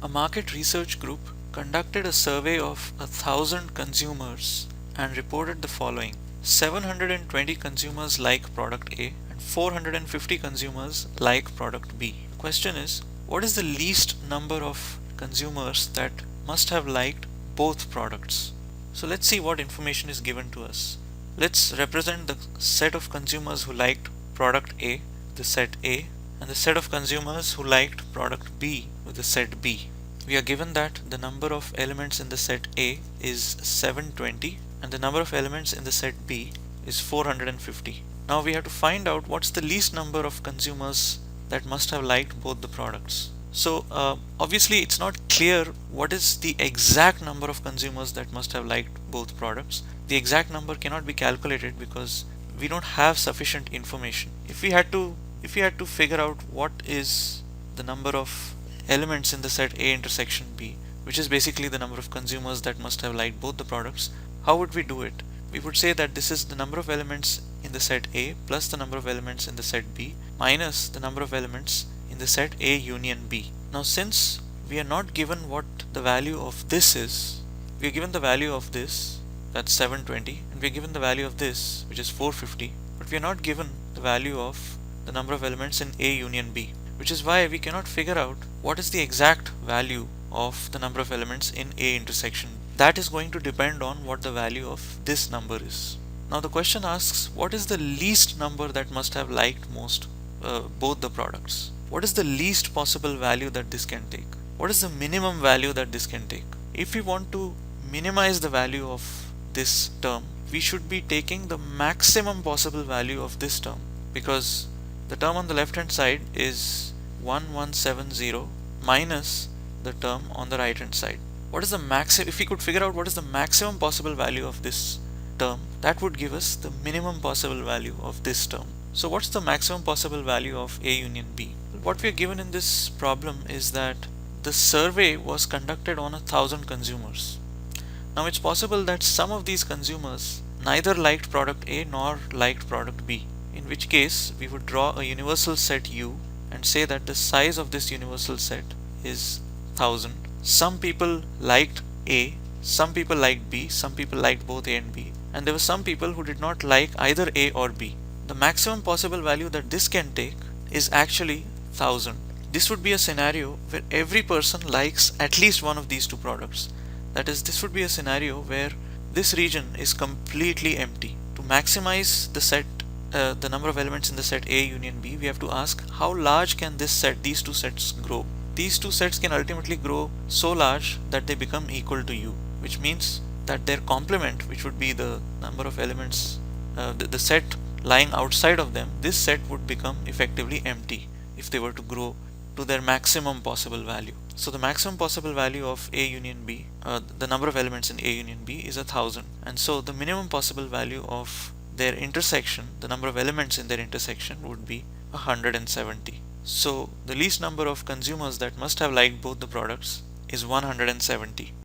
A market research group conducted a survey of 1,000 consumers and reported the following. 720 consumers like product A and 450 consumers like product B. The question is, what is the least number of consumers that must have liked both products? So let's see what information is given to us. Let's represent the set of consumers who liked product A, the set A, and the set of consumers who liked product B with the set B. We are given that the number of elements in the set A is 720 and the number of elements in the set B is 450. Now we have to find out what's the least number of consumers that must have liked both the products. So obviously it's not clear what is the exact number of consumers that must have liked both products. The exact number cannot be calculated because we don't have sufficient information. If we had to figure out what is the number of elements in the set A intersection B, which is basically the number of consumers that must have liked both the products, how would we do it? We would say that this is the number of elements in the set A plus the number of elements in the set B minus the number of elements in the set A union B. Now since we are not given what the value of this is, we are given the value of this, that's 720, and we are given the value of this, which is 450, but we are not given the value of the number of elements in A union B, which is why we cannot figure out what is the exact value of the number of elements in A intersection. That is going to depend on what the value of this number is. Now the question asks, what is the least number that must have liked both the products? What is the least possible value that this can take? What is the minimum value that this can take? If we want to minimize the value of this term, we should be taking the maximum possible value of this term, because the term on the left hand side is 1170 minus the term on the right hand side. What is the maximum? If we could figure out what is the maximum possible value of this term, that would give us the minimum possible value of this term. So what's the maximum possible value of A union B? What we are given in this problem is that the survey was conducted on 1,000 consumers. Now it's possible that some of these consumers neither liked product A nor liked product B, in which case we would draw a universal set U and say that the size of this universal set is 1000. Some people liked A, some people liked B, some people liked both A and B, and there were some people who did not like either A or B. The maximum possible value that this can take is actually 1000. This would be a scenario where every person likes at least one of these two products. That is, this would be a scenario where this region is completely empty. To maximize the set, the number of elements in the set A union B, we have to ask how large can these two sets grow. These two sets can ultimately grow so large that they become equal to U, which means that their complement, which would be the number of elements, the set lying outside of them, this set would become effectively empty if they were to grow to their maximum possible value. So the maximum possible value of A union B, the number of elements in A union B is 1000, and so the minimum possible value of their intersection, the number of elements in their intersection, would be 170. So the least number of consumers that must have liked both the products is 170.